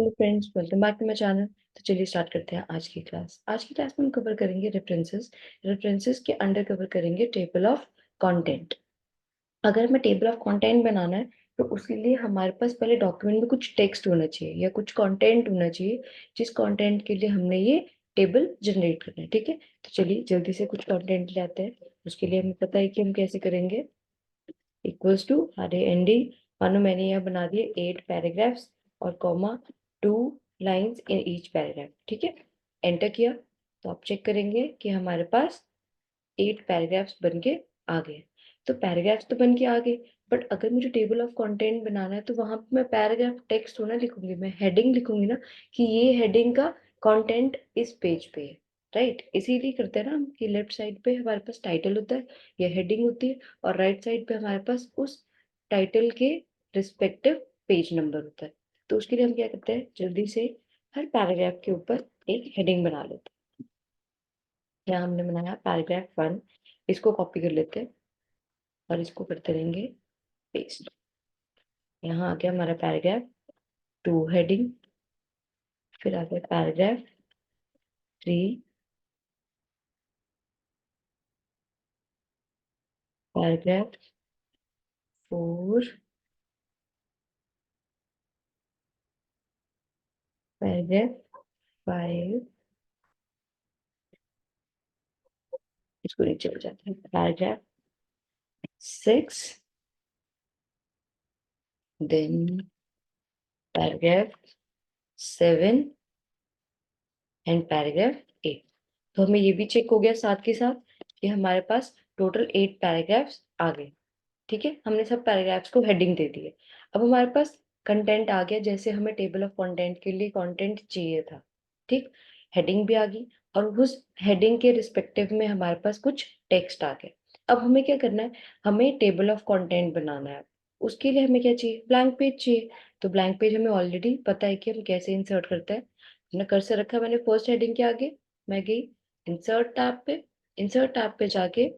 Hello friends, welcome back to my channel. तो चलिए start करते हैं आज की क्लास में हम कवर करेंगे रेफरेंसेस के अंडर कवर करेंगे टेबल ऑफ कंटेंट। अगर हमें टेबल ऑफ कंटेंट बनाना है तो उसके लिए हमारे पास पहले डॉक्यूमेंट में कुछ टेक्स्ट होना चाहिए या कुछ कंटेंट होना चाहिए, जिस कंटेंट के लिए हमने ये टेबल जनरेट करना है। ठीक है, तो चलिए जल्दी से कुछ कंटेंट ले आते हैं। उसके लिए हमें पता है कि हम कैसे करेंगे। इक्वल्स टू हरे एनडी, मानो मैंने यहाँ बना दिए 8 पैराग्राफ्स और comma 2 lines in each paragraph. ठीक है, एंटर किया तो आप चेक करेंगे कि हमारे पास 8 पैराग्राफ्स बन के आ गए। तो पैराग्राफ्स तो बन के आ गए, बट अगर मुझे टेबल ऑफ कंटेंट बनाना है तो वहां पे मैं पैराग्राफ टेक्स्ट थोड़ा लिखूंगी, मैं हेडिंग लिखूंगी ना कि ये हेडिंग का कंटेंट इस पेज पे है। राइट, इसीलिए करते हैं ना हम कि लेफ्ट साइड पे हमारे पास टाइटल होता है या हेडिंग होती है, और राइट साइड पे हमारे पास उस टाइटल के रिस्पेक्टिव पेज नंबर होता है। तो उसके लिए हम क्या करते हैं, जल्दी से हर पैराग्राफ के ऊपर एक हेडिंग बना लेते हैं। यहाँ हमने बनाया पैराग्राफ 1, इसको कॉपी कर लेते हैं और इसको करते रहेंगे पेस्ट। यहाँ आ गया हमारा पैराग्राफ 2 हेडिंग, फिर आ गया पैराग्राफ 3, पैराग्राफ 4, पैराग्राफ 5, इसको नीचे हो जाता है paragraph 6, then paragraph 7 and paragraph 8। तो हमें ये भी चेक हो गया साथ के साथ कि हमारे पास टोटल 8 पैराग्राफ्स आ गए। ठीक है, हमने सब पैराग्राफ्स को हेडिंग दे दी है। अब हमारे पास कंटेंट आ गया, जैसे हमें टेबल ऑफ कंटेंट के लिए कंटेंट चाहिए था। ठीक, हेडिंग भी आ गई और उस हेडिंग के रिस्पेक्टिव में हमारे पास कुछ टेक्स्ट आ गया। अब हमें क्या करना है, हमें टेबल ऑफ कंटेंट बनाना है। उसके लिए हमें क्या चाहिए, ब्लैंक पेज चाहिए। तो ब्लैंक पेज हमें ऑलरेडी पता है कि हम कैसे इंसर्ट करते हैं। अपना कर्सर रखा मैंने फर्स्ट हेडिंग के आगे, मैं गई इंसर्ट टैब पे। इंसर्ट टैब पे जाके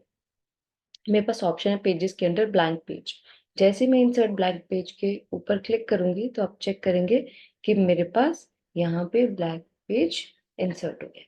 मेरे पास ऑप्शन है पेजेस के अंदर ब्लैंक पेज। जैसे मैं इंसर्ट ब्लैंक पेज के ऊपर क्लिक करूंगी तो आप चेक करेंगे कि मेरे पास यहाँ पे ब्लैंक पेज इंसर्ट हो गया।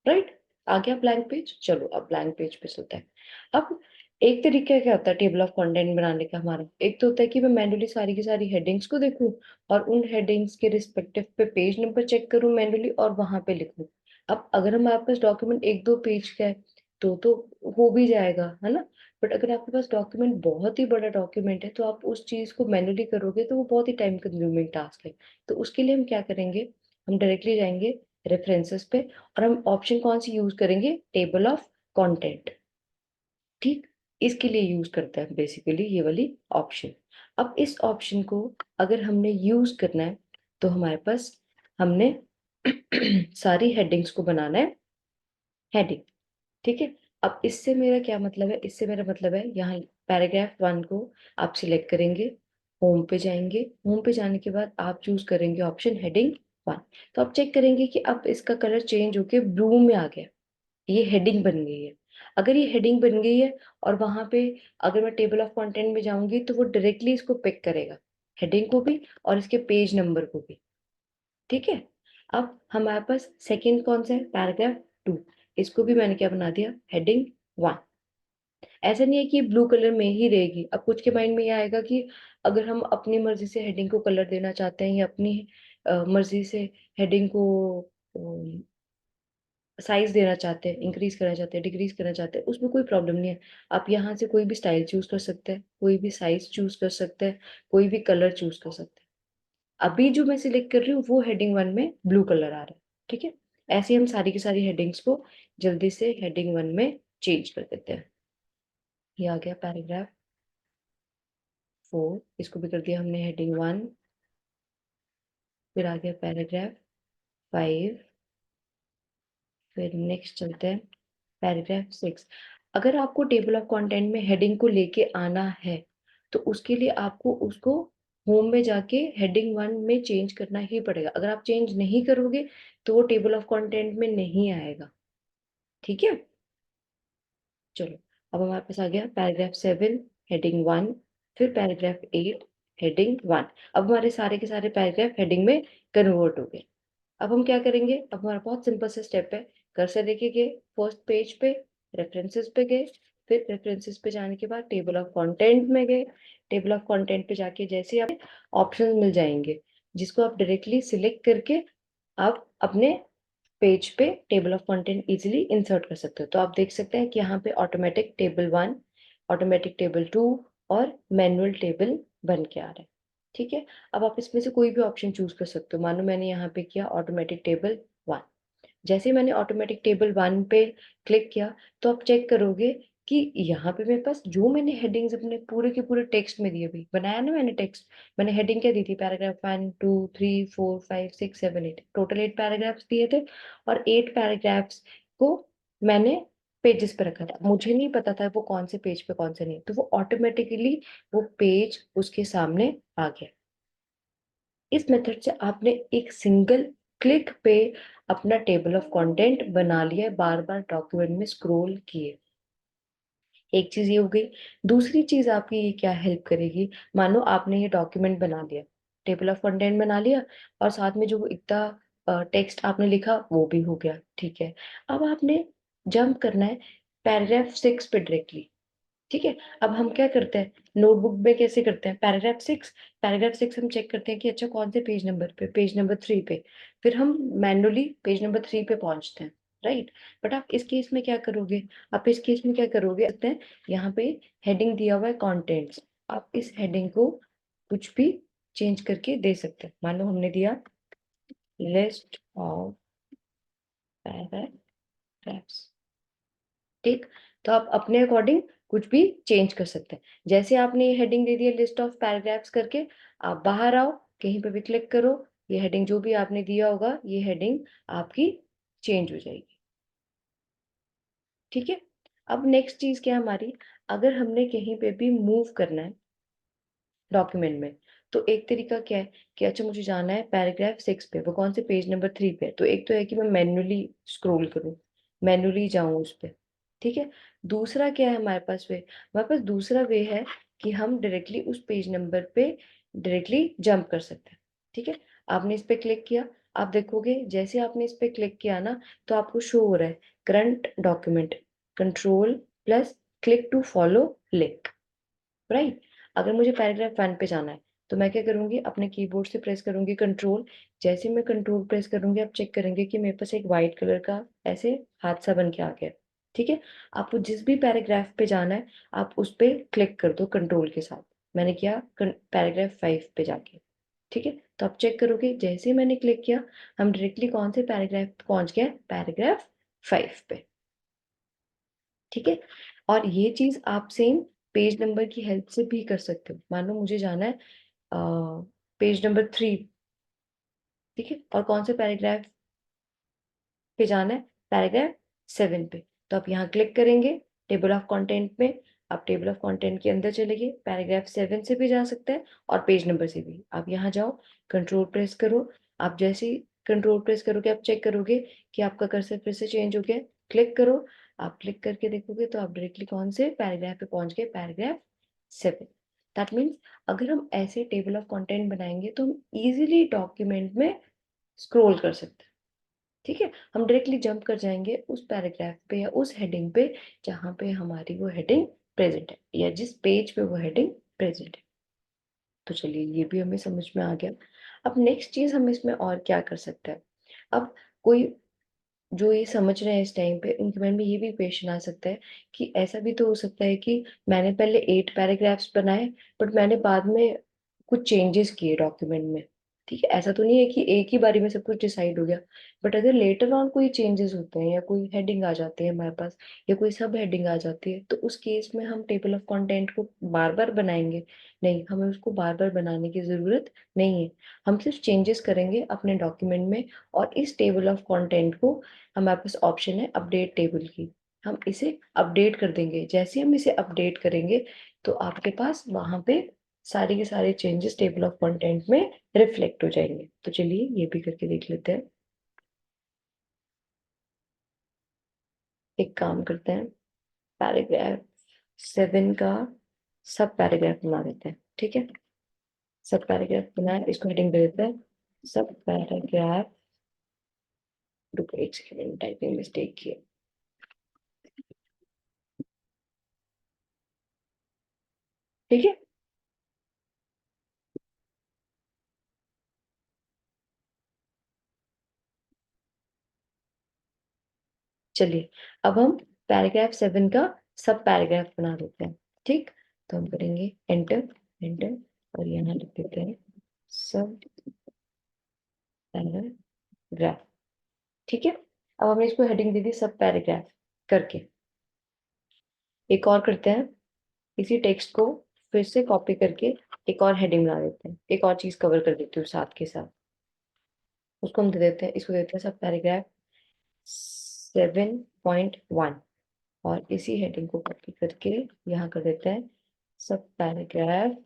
राइट, आ गया ब्लैंक पेज। चलो अब ब्लैंक पेज पे चलते हैं। अब एक तरीका क्या होता है टेबल ऑफ कंटेंट बनाने का हमारा, एक तो होता है कि मैं मैन्युअली सारी की सारी हेडिंग्स को देखूं और उन हेडिंग्स के रिस्पेक्टिव पे पेज नंबर चेक करूं मैन्युअली और वहां पे लिखूं। अब अगर हमारे पास डॉक्यूमेंट 1-2 पेज का है तो हो भी जाएगा, है ना। बट अगर आपके पास डॉक्यूमेंट बहुत ही बड़ा डॉक्यूमेंट है तो आप उस चीज को मैन्युअली करोगे तो वो बहुत ही टाइम कंज्यूमिंग टास्क है। तो उसके लिए हम क्या करेंगे, हम डायरेक्टली जाएंगे रेफरेंसेस पे और हम ऑप्शन कौन सी यूज करेंगे, टेबल ऑफ कंटेंट। ठीक, इसके लिए यूज करते हैं बेसिकली ये वाली ऑप्शन। अब इस ऑप्शन को अगर हमने यूज करना है तो हमारे पास हमने सारी हेडिंग्स को बनाना है हेडिंग। ठीक है, अब इससे मेरा क्या मतलब है, इससे मेरा मतलब है यहाँ पैराग्राफ 1 को आप सिलेक्ट करेंगे, होम पे जाएंगे, होम पे जाने के बाद आप चूज करेंगे ऑप्शन हेडिंग 1। तो आप चेक करेंगे कि अब इसका कलर चेंज होके ब्लू में आ गया, ये हेडिंग बन गई है। अगर ये हेडिंग बन गई है और वहां पे अगर मैं टेबल ऑफ कंटेंट में जाऊंगी तो वो डायरेक्टली इसको पिक करेगा, हेडिंग को भी और इसके पेज नंबर को भी। ठीक है, अब हमारे पास सेकंड कौन सा है, पैराग्राफ 2। इसको भी मैंने क्या बना दिया, हेडिंग 1। ऐसा नहीं है कि ब्लू कलर में ही रहेगी। अब कुछ के माइंड में ये आएगा कि अगर हम अपनी मर्जी से हेडिंग को कलर देना चाहते हैं या अपनी मर्जी से हेडिंग को साइज देना चाहते हैं, इंक्रीज करना चाहते हैं, डिक्रीज करना चाहते हैं, उसमें कोई प्रॉब्लम नहीं है। आप यहाँ से कोई भी स्टाइल चूज कर सकते हैं, कोई भी साइज चूज कर सकते हैं, कोई भी कलर चूज कर सकते हैं। अभी जो मैं सिलेक्ट कर रही हूँ वो हेडिंग 1 में ब्लू कलर आ रहा है। ठीक है, ऐसे ही हम सारी की सारी हेडिंग्स को जल्दी से हेडिंग 1 में चेंज कर देते हैं। ये आ गया पैराग्राफ 4, इसको भी कर दिया हमने हेडिंग 1। फिर आ गया पैराग्राफ 5, फिर नेक्स्ट चलते हैं पैराग्राफ 6। अगर आपको टेबल ऑफ कंटेंट में हेडिंग को लेके आना है तो उसके लिए आपको उसको होम में जाके हेडिंग 1 में चेंज करना ही पड़ेगा। अगर आप चेंज नहीं करोगे तो वो टेबल ऑफ कंटेंट में नहीं आएगा। ठीक है, चलो अब हमारे पास आ गया पैराग्राफ 7 हेडिंग 1, फिर पैराग्राफ 8 हेडिंग 1। अब हमारे सारे के सारे पैराग्राफ हेडिंग में कन्वर्ट हो गए। अब हम क्या करेंगे, अब हमारा बहुत सिंपल सा स्टेप है। कर्सर लेके गए फर्स्ट पेज पे, रेफरेंसेस पे गए, फिर रेफरेंसेस पे जाने के बाद टेबल ऑफ कंटेंट में गए। टेबल ऑफ कंटेंट पे जाके जैसे आप ऑप्शंस मिल जाएंगे, जिसको आप डायरेक्टली सिलेक्ट करके आप अपने पेज पे table of content easily insert कर सकते हो। तो आप देख सकते हैं कि यहाँ पे ऑटोमेटिक टेबल 1, ऑटोमेटिक टेबल 2 और मैनुअल टेबल बन के आ रहा है। ठीक है, अब आप इसमें से कोई भी ऑप्शन चूज कर सकते हो। मानो मैंने यहाँ पे किया ऑटोमेटिक टेबल 1। जैसे ही मैंने ऑटोमेटिक टेबल 1 पे क्लिक किया, तो आप चेक करोगे कि यहाँ पे मेरे पास जो मैंने हेडिंग्स अपने पूरे के पूरे टेक्स्ट में दिए, भी बनाया ना मैंने टेक्स्ट, मैंने हेडिंग क्या दी थी, पैराग्राफ 1 2 3 4 5 6 7 8, टोटल 8 पैराग्राफ्स दिए थे। और 8 पैराग्राफ्स को मैंने पेजेस पे रखा था। मुझे नहीं पता था वो कौन से पेज पे कौन से नहीं, तो वो ऑटोमेटिकली वो पेज उसके सामने आ गया। इस मेथड से आपने एक सिंगल क्लिक पे अपना टेबल ऑफ कंटेंट बना लिया है, बार बार डॉक्यूमेंट में स्क्रॉल किए। एक चीज ये हो गई। दूसरी चीज आपकी ये क्या हेल्प करेगी, मानो आपने ये डॉक्यूमेंट बना लिया, टेबल ऑफ कंटेंट बना लिया, और साथ में जो इतना टेक्स्ट आपने लिखा वो भी हो गया। ठीक है, अब आपने जंप करना है पैराग्राफ 6 पे डायरेक्टली। ठीक है, अब हम क्या करते हैं, नोटबुक में कैसे करते हैं, पैराग्राफ 6 हम चेक करते हैं कि अच्छा कौन से पेज नंबर पे, पेज नंबर 3 पे, फिर हम मैनुअली पेज नंबर 3 पे पहुंचते हैं। राइट, बट आप इस केस में क्या करोगे, आप इस केस में क्या करोगे, सकते हैं यहाँ पे हेडिंग दिया हुआ है कंटेंट्स, आप इस हेडिंग को कुछ भी चेंज करके दे सकते हैं। मान लो हमने दिया लिस्ट ऑफ पैराग्राफ्स। ठीक, तो आप अपने अकॉर्डिंग कुछ भी चेंज कर सकते हैं। जैसे आपने ये हेडिंग दे दिया लिस्ट ऑफ पैराग्राफ्स करके, आप बाहर आओ, कहीं पे भी क्लिक करो, ये हेडिंग जो भी आपने दिया होगा, ये हेडिंग आपकी चेंज हो जाएगी। ठीक है, अब नेक्स्ट चीज क्या है हमारी, अगर हमने कहीं पे भी मूव करना है डॉक्यूमेंट में, तो एक तरीका क्या है कि अच्छा मुझे जाना है पैराग्राफ 6 पे, वो कौन से, पेज नंबर 3 पे, तो एक तो है कि मैं मैन्युअली स्क्रॉल करूं, मैन्युअली जाऊं उस पे। ठीक है, दूसरा क्या है हमारे पास वे, हमारे पास दूसरा वे है कि हम डायरेक्टली उस पेज नंबर पे डायरेक्टली जंप कर सकते हैं। ठीक है, आपने इस पे क्लिक किया, आप देखोगे जैसे आपने इस पे क्लिक किया ना, तो आपको शो हो रहा है current document, control plus click to follow link. Right, अगर मुझे पैराग्राफ 1 पे जाना है, तो मैं क्या करूंगी, अपने कीबोर्ड से प्रेस करूंगी कंट्रोल। जैसे मैं कंट्रोल प्रेस करूंगी, आप चेक करेंगे कि मेरे पास एक व्हाइट कलर का ऐसे हादसा बन के आ गया। ठीक है, आपको जिस भी पैराग्राफ पे जाना है, आप उस पे क्लिक कर दो कंट्रोल के साथ। मैंने किया पैराग्राफ 5 पे जाके। ठीक है, तो आप चेक करोगे जैसे ही मैंने क्लिक किया, हम डायरेक्टली कौन से पैराग्राफ पहुंच गए, पैराग्राफ 5 पे। ठीक है, और ये चीज आप सेम पेज नंबर की हेल्प से भी कर सकते हो। मान लो मुझे जाना है पेज नंबर 3। ठीक है, और कौन से पैराग्राफ पे जाना है, पैराग्राफ 7 पे, तो आप यहाँ क्लिक करेंगे टेबल ऑफ कंटेंट में, आप टेबल ऑफ कंटेंट के अंदर चले गए, पैराग्राफ 7 से भी जा सकते हैं और पेज नंबर से भी। आप यहाँ जाओ, कंट्रोल प्रेस करो, आप जैसे ही कंट्रोल प्रेस करोगे, आप चेक करोगे कि आपका कर्सर फिर से चेंज हो गया। क्लिक करो, आप क्लिक करके देखोगे तो आप डायरेक्टली कौन से पैराग्राफ पे पहुंच गए, पैराग्राफ 7। दैट मीन्स अगर हम ऐसे टेबल ऑफ कंटेंट बनाएंगे तो हम इजीली डॉक्यूमेंट में स्क्रॉल कर सकते हैं। ठीक है, हम डायरेक्टली जंप कर जाएंगे उस पैराग्राफ पे या उस हेडिंग पे जहां पे हमारी वो हेडिंग प्रेजेंट है, या जिस पेज पे वो हेडिंग प्रेजेंट है। तो चलिए ये भी हमें समझ में आ गया। अब नेक्स्ट चीज हम इसमें और क्या कर सकते हैं। अब कोई जो ये समझ रहे हैं इस टाइम पे, उनके मन में ये भी क्वेश्चन आ सकता है कि ऐसा भी तो हो सकता है कि मैंने पहले 8 पैराग्राफ्स बनाए, बट मैंने बाद में कुछ चेंजेस किए डॉक्यूमेंट में। ठीक है, ऐसा तो नहीं है कि एक ही बारी में सब कुछ डिसाइड हो गया, बट अगर लेटर ऑन कोई चेंजेस होते हैं या कोई हेडिंग आ जाती है हमारे पास, या कोई सब हेडिंग आ जाती है, तो उस केस में हम टेबल ऑफ कंटेंट को बार बार बनाएंगे, नहीं, हमें उसको बार बार बनाने की जरूरत नहीं है। हम सिर्फ चेंजेस करेंगे अपने डॉक्यूमेंट में, और इस टेबल ऑफ कंटेंट को, हमारे पास ऑप्शन है अपडेट टेबल की, हम इसे अपडेट कर देंगे। जैसे हम इसे अपडेट करेंगे, तो आपके पास वहां पे सारे के सारे चेंजेस टेबल ऑफ कंटेंट में रिफ्लेक्ट हो जाएंगे। तो चलिए ये भी करके देख लेते हैं। एक काम करते हैं, पैराग्राफ 7 का सब पैराग्राफ बना देते हैं। ठीक है, सब पैराग्राफ बनाए, इसको हेडिंग दे देते हैं सब पैराग्राफ, रुको एक सेकंड, टाइपिंग मिस्टेक की है। ठीक है, चलिए अब हम पैराग्राफ 7 का सब पैराग्राफ बना देते हैं। ठीक, तो हम करेंगे एंटर, एंटर, और यहाँ लिख देते हैं सब पैराग्राफ। ठीक है, अब हमने इसको हेडिंग दे दी सब पैराग्राफ करके। एक और करते हैं, इसी टेक्स्ट को फिर से कॉपी करके एक और हेडिंग बना देते हैं, एक और चीज कवर कर देती हूँ साथ के साथ। उसको हम दे देते हैं, इसको देते हैं सब पैराग्राफ 7.1, और इसी हेडिंग को कॉपी करके यहाँ कर देते हैं सब पैराग्राफ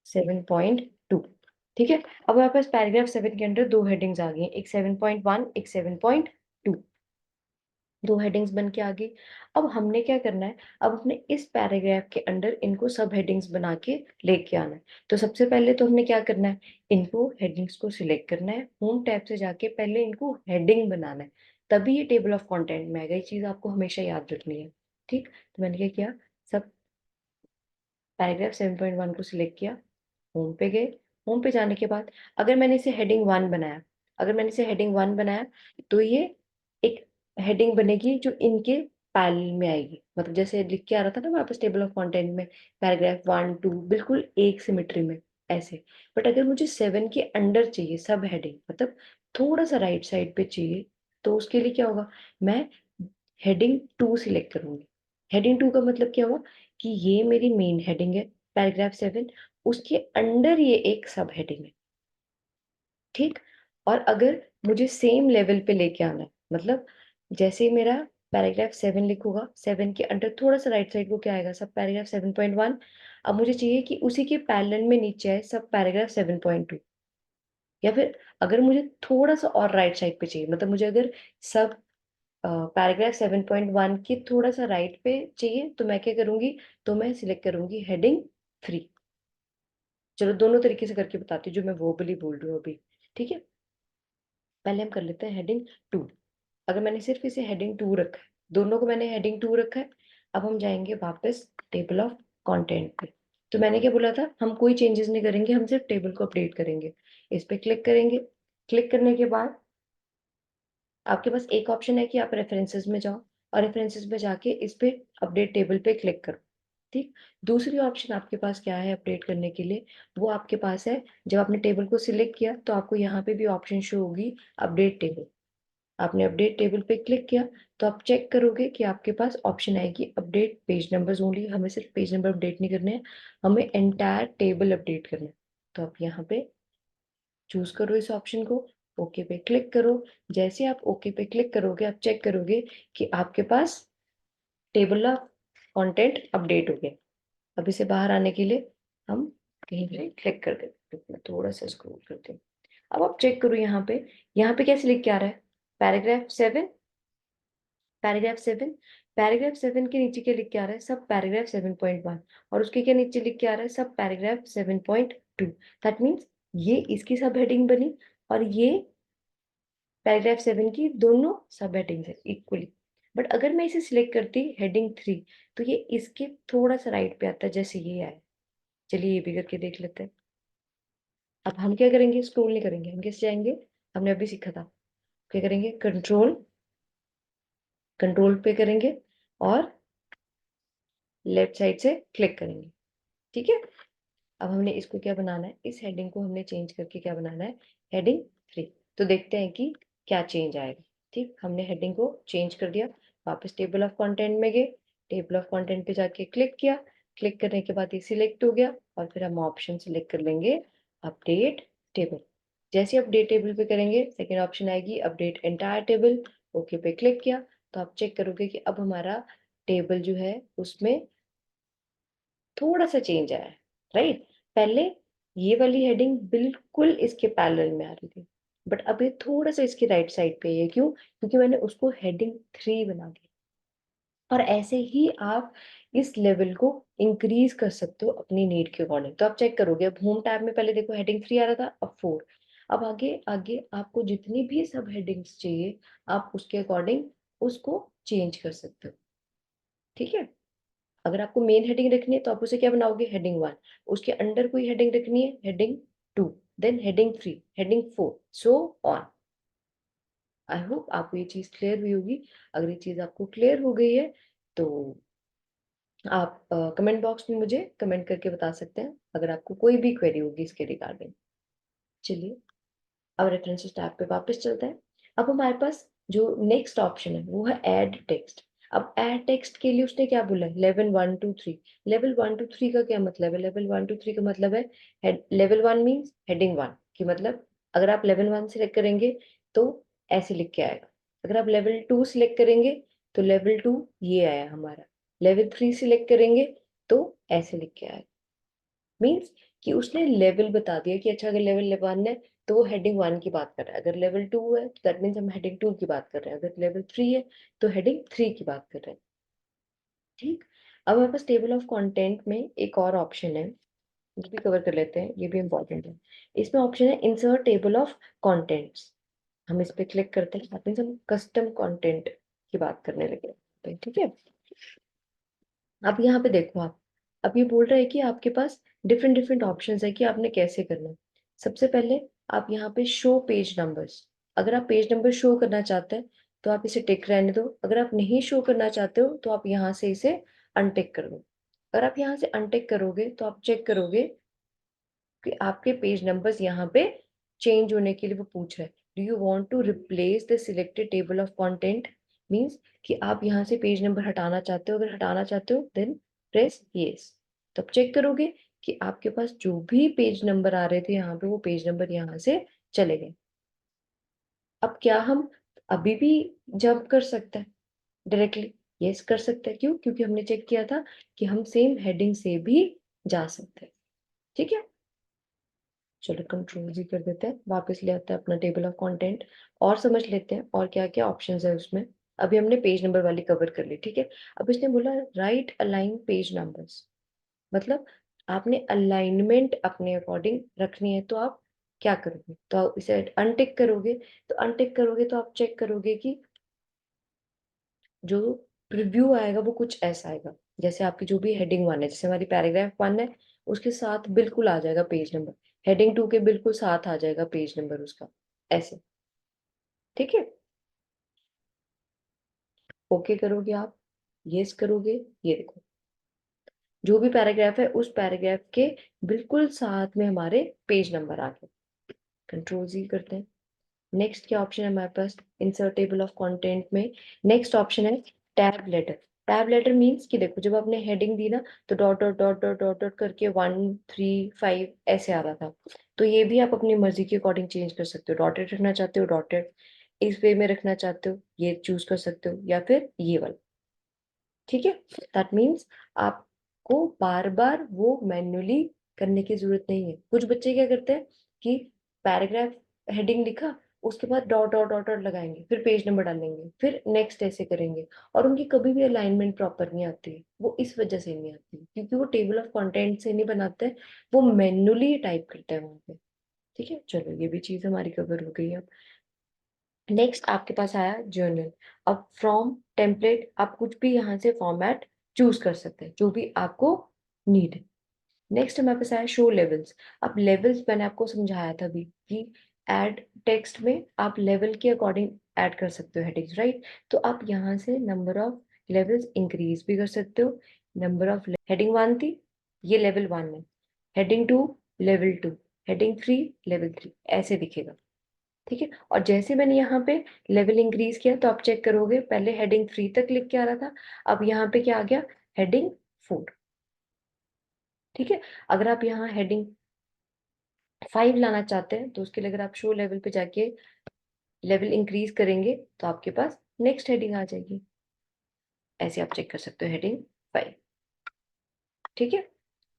7.2। ठीक है, अब हमारे पास पैराग्राफ 7 के अंदर दो हेडिंग्स आ गई हैं, एक 7.1, एक 7.2। दो हेडिंग्स बन के आ गई। अब हमने क्या करना है, अब अपने इस पैराग्राफ के अंदर इनको सब हेडिंग्स बना के लेके आना है। तो सबसे पहले तो हमने क्या करना है, इनको हेडिंग्स को सिलेक्ट करना है, होम टैब से जाके पहले इनको हेडिंग बनाना है, तभी ये टेबल ऑफ कंटेंट में आएगा। ये चीज आपको हमेशा याद रखनी है। ठीक, तो मैंने क्या किया, सब पैराग्राफ 7.1 को सिलेक्ट किया, होम पे गए। होम पे जाने के बाद अगर मैंने इसे हेडिंग 1 बनाया, अगर मैंने इसे हेडिंग 1 बनाया, तो ये एक हेडिंग बनेगी जो इनके पैरेलल में आएगी। मतलब जैसे लिख के आ रहा था ना वापस टेबल ऑफ कंटेंट में, पैराग्राफ 1 2 बिल्कुल एक सिमेट्री में, ऐसे। बट अगर मुझे 7 के अंडर चाहिए सब हेडिंग, मतलब थोड़ा सा राइट साइड पे चाहिए, तो उसके लिए क्या होगा, मैं हेडिंग 2 सिलेक्ट करूंगी। हेडिंग 2 का मतलब क्या हुआ, कि ये मेरी मेन हेडिंग है पैराग्राफ 7, उसके अंडर ये एक सब हेडिंग है। ठीक, और अगर मुझे सेम लेवल पे लेके आना है, मतलब जैसे मेरा पैराग्राफ 7 लिखूंगा, 7 के अंडर थोड़ा सा राइट साइड को क्या आएगा, सब पैराग्राफ 7.1। अब मुझे चाहिए कि उसी के पैरेलल में नीचे आए सब पैराग्राफ 7.2। या फिर अगर मुझे थोड़ा सा और राइट साइड पे चाहिए, मतलब मुझे अगर सब पैराग्राफ 7.1 के थोड़ा सा राइट पे चाहिए, तो मैं क्या करूंगी, तो मैं सिलेक्ट करूंगी हेडिंग 3। चलो दोनों तरीके से करके बताती हूँ जो मैं वो बोली बोल रही हूँ अभी। ठीक है, पहले हम कर लेते हैं हेडिंग 2। अगर मैंने सिर्फ इसे हेडिंग 2 रखा है, दोनों को मैंने हेडिंग 2 रखा है, अब हम जाएंगे वापस टेबल ऑफ कंटेंट पे। तो मैंने क्या बोला था, हम कोई चेंजेस नहीं करेंगे, हम सिर्फ टेबल को अपडेट करेंगे। इस पे क्लिक करेंगे, क्लिक करने के बाद आपके पास एक ऑप्शन है कि आप रेफरेंसेस में जाओ, और रेफरेंसेस में जाके इस पे अपडेट टेबल पे क्लिक करो। ठीक, दूसरी ऑप्शन आपके पास क्या है अपडेट करने के लिए, वो आपके पास है, जब आपने टेबल को सिलेक्ट किया तो आपको यहाँ पे भी ऑप्शन शो होगी अपडेट टेबल। आपने अपडेट टेबल पे क्लिक किया, तो आप चेक करोगे कि आपके पास ऑप्शन आएगी अपडेट पेज नंबर्स ओनली। हमें सिर्फ पेज नंबर अपडेट नहीं करने हैं, हमें एंटायर टेबल अपडेट करना है। तो आप यहाँ पे चूज करो इस ऑप्शन को, ओके पे क्लिक करो। जैसे आप ओके पे क्लिक करोगे, आप चेक करोगे कि आपके पास टेबल ऑफ कंटेंट अपडेट हो गया। अब इसे बाहर आने के लिए हम कहीं पे क्लिक कर देते हैं, मैं थोड़ा सा स्क्रॉल करती हूँ। अब आप चेक करो यहाँ पे कैसे लिख के आ रहा है, पैराग्राफ 7, पैराग्राफ 7। पैराग्राफ 7 के नीचे क्या लिख के आ रहा है, सब पैराग्राफ 7.1, और उसके क्या नीचे लिख के आ रहा है, सब पैराग्राफ 7.2। दैट मीन्स ये इसकी सब हेडिंग बनी, और ये पैराग्राफ 7 की दोनों सब हेडिंग्स है इक्वली। बट अगर मैं इसे सिलेक्ट करती हेडिंग 3, तो ये इसके थोड़ा सा राइट पे आता है, जैसे ये आया। चलिए ये भी करके देख लेते हैं। अब हम क्या करेंगे, स्क्रॉल नहीं करेंगे, हम कैसे जाएंगे, हमने अभी सीखा था। क्या करेंगे, कंट्रोल, कंट्रोल पे करेंगे, और लेफ्ट साइड से क्लिक करेंगे। ठीक है, अब हमने इसको क्या बनाना है, इस हेडिंग को हमने चेंज करके क्या बनाना है, हेडिंग 3। तो देखते हैं कि क्या चेंज आएगा। ठीक, हमने हेडिंग को चेंज कर दिया, वापस टेबल ऑफ कंटेंट में गए, टेबल ऑफ कंटेंट पे जाके क्लिक किया, क्लिक करने के बाद ये सिलेक्ट हो गया, और फिर हम ऑप्शन सिलेक्ट कर लेंगे अपडेट टेबल। जैसे अपडेट टेबल पे करेंगे, सेकेंड ऑप्शन आएगी अपडेट एंटायर टेबल, ओके पे क्लिक किया, तो आप चेक करोगे कि अब हमारा टेबल जो है उसमें थोड़ा सा चेंज आया है। राइट, पहले ये वाली हेडिंग बिल्कुल इसके पैरेलल में आ रही थी, बट अब ये थोड़ा सा इसकी राइट साइड पे है। क्यों, क्योंकि मैंने उसको हेडिंग 3 बना दिया। और ऐसे ही आप इस लेवल को इंक्रीज कर सकते हो अपनी नीड के अकॉर्डिंग। तो आप चेक करोगे, अब होम टैब में पहले देखो हेडिंग 3 आ रहा था, अब 4। अब आगे आगे आपको जितनी भी सब हेडिंग्स चाहिए आप उसके अकॉर्डिंग उसको चेंज कर सकते हो। ठीक है, अगर आपको मेन हेडिंग रखनी है तो आप उसे क्या बनाओगे, हेडिंग 1। उसके अंडर कोई हेडिंग रखनी है, heading 2, then heading 3, heading 4, so on. I hope आपको ये चीज क्लियर हुई होगी। अगर ये चीज आपको क्लियर हो गई है तो आप कमेंट बॉक्स में मुझे कमेंट करके बता सकते हैं अगर आपको कोई भी क्वेरी होगी इसके रिगार्डिंग। चलिए अब रेफरेंसेस टैब पे वापस चलते हैं। अब हमारे पास जो नेक्स्ट ऑप्शन है वो है ऐड टेक्स्ट। अब ऐड टेक्स्ट के लिए उसने क्या बोला है, लेवल 1 2 3। लेवल 1 2 3 का क्या मतलब है, लेवल 1 2 3 का मतलब है लेवल 1 मीन्स हेडिंग 1 की मतलब अगर आप लेवल 1 सिलेक्ट करेंगे तो ऐसे लिख के आएगा। अगर आप लेवल 2 सिलेक्ट करेंगे तो लेवल 2 ये आया हमारा। लेवल 3 सिलेक्ट करेंगे तो ऐसे लिख के आएगा। मीन्स कि उसने लेवल बता दिया कि अच्छा अगर लेवल 1 है तो वो हेडिंग 1 की बात कर रहा है, अगर लेवल 2 है तो दैट मीन्स हम हेडिंग 2 की बात कर रहे हैं, अगर लेवल 3 है तो हेडिंग 3 की बात कर रहे हैं। ठीक, अब हमारे पास टेबल ऑफ कंटेंट में एक और ऑप्शन है, ये भी कवर कर लेते हैं, ये भी इंपॉर्टेंट है। इसमें ऑप्शन है इंसर्ट टेबल ऑफ कंटेंट्स। हम इस पे क्लिक करते हैं, दैट मीन्स हम कस्टम कंटेंट की बात करने लगे। ठीक है, अब यहाँ पे देखो आप, अब ये बोल रहा है कि आपके पास डिफरेंट डिफरेंट ऑप्शंस है कि आपने कैसे करना है। सबसे पहले आप यहाँ पे शो पेज नंबर्स, अगर आप पेज नंबर शो करना चाहते हैं तो आप इसे टिक रहने दो, अगर आप नहीं शो करना चाहते हो तो आप यहाँ से इसे अनटिक कर दो। अगर आप यहाँ से अनटिक करोगे तो आप चेक करोगे कि आपके पेज नंबर्स यहाँ पे चेंज होने के लिए वो पूछ रहा है, do you want to replace the selected table of content. Means कि आप यहाँ से पेज नंबर हटाना चाहते हो, अगर हटाना चाहते हो देन प्रेस यस। तब चेक करोगे कि आपके पास जो भी पेज नंबर आ रहे थे यहाँ पे वो पेज नंबर यहाँ से चले गए। अब क्या हम अभी भी जंप कर सकते हैं डायरेक्टली, यस कर सकते हैं। क्यों, क्योंकि हमने चेक किया था कि हम सेम हेडिंग से भी जा सकते हैं। ठीक है, चलो कंट्रोल जी कर देते हैं, वापस ले आते हैं अपना टेबल ऑफ कंटेंट और समझ लेते हैं और क्या क्या ऑप्शंस है उसमें। अभी हमने पेज नंबर वाली कवर कर ली। ठीक है, अब इसने बोला राइट अलाइन पेज नंबर्स, मतलब आपने अलाइनमेंट अपने अकॉर्डिंग रखनी है तो आप क्या करोगे, तो आप इसे अनटिक करोगे। तो अनटिक करोगे तो आप चेक करोगे कि जो प्रीव्यू आएगा वो कुछ ऐसा आएगा, जैसे आपकी जो भी हेडिंग 1 है, जैसे हमारी पैराग्राफ 1 है उसके साथ बिल्कुल आ जाएगा पेज नंबर, हेडिंग 2 के बिल्कुल साथ आ जाएगा पेज नंबर उसका, ऐसे। ठीक है, ओके करोगे आप, यस करोगे, ये देखो जो भी पैराग्राफ है उस पैराग्राफ के बिल्कुल साथ में हमारे पेज नंबर आ गए। कंट्रोल जी करते हैं। नेक्स्ट क्या ऑप्शन है हमारे पास, इंसर्ट टेबल ऑफ कंटेंट में नेक्स्ट ऑप्शन है tab leader. Tab leader means कि देखो जब आपने हेडिंग दी ना तो dot dot dot dot dot dot करके 1 3 5 ऐसे आ रहा था। तो ये भी आप अपनी मर्जी के अकॉर्डिंग चेंज कर सकते हो, डॉटेड रखना चाहते हो डॉटेड, इस वे में रखना चाहते हो ये चूज कर सकते हो, या फिर ये वाला। ठीक है, दैट मीन्स आपको बार बार वो मैन्युअली करने की जरूरत नहीं है। कुछ बच्चे क्या करते हैं कि पैराग्राफ हेडिंग लिखा उसके बाद डॉट डॉट डॉट डॉट लगाएंगे, फिर पेज नंबर डालेंगे, फिर नेक्स्ट ऐसे करेंगे, और उनकी कभी भी अलाइनमेंट प्रॉपर नहीं आती है। वो इस वजह से नहीं आती है क्योंकि वो टेबल ऑफ कंटेंट से नहीं बनाते हैं, वो मैन्युअली टाइप करते हैं वहां पे। ठीक है, चलो ये भी चीज हमारी कवर हो गई है। नेक्स्ट आपके पास आया जर्नल। अब फ्रॉम टेम्पलेट आप कुछ भी यहाँ से फॉर्मेट चूज कर सकते हैं जो भी आपको नीड है। नेक्स्ट हमारे पास आया शो लेवल्स। अब लेवल्स मैंने आपको समझाया था अभी कि ऐड टेक्स्ट में आप लेवल के अकॉर्डिंग ऐड कर सकते हो हेडिंग्स, राइट। तो आप यहाँ से नंबर ऑफ लेवल्स इंक्रीज भी कर सकते हो। नंबर ऑफ हेडिंग 1 थी, ये लेवल 1 है, हेडिंग 2 लेवल 2, हेडिंग 3 लेवल 3, ऐसे दिखेगा। ठीक है, और जैसे मैंने यहाँ पे लेवल इंक्रीज किया तो आप चेक करोगे पहले हेडिंग 3 तक लिख के आ रहा था, अब यहाँ पे क्या आ गया, हेडिंग 4। ठीक है, अगर आप यहाँ हेडिंग 5 लाना चाहते हैं तो उसके लिए अगर आप शो लेवल पे जाके लेवल इंक्रीज करेंगे तो आपके पास नेक्स्ट हेडिंग आ जाएगी। ऐसे आप चेक कर सकते हो हेडिंग 5। ठीक है,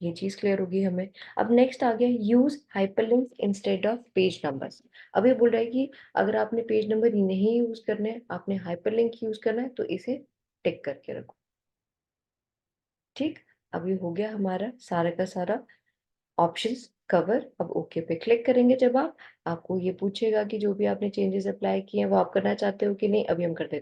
ये चीज क्लियर होगी हमें। अब नेक्स्ट आ गया use hyperlinks instead of page numbers. अब ये बोल रहा है कि अगर आपने पेज नंबर नहीं यूज करने हैं, आपने हाइपरलिंक यूज करना है तो इसे टिक करके रखो। ठीक, अब ये हो गया हमारा सारा का सारा ऑप्शंस कवर, अब ओके पे क्लिक करेंगे जब आप, आपको ये पूछेगा कि जो भी आपने चेंजेस अप्लाई किए हैं वो आप करना चाहते हो कि नहीं, अभी हम कर देते हैं।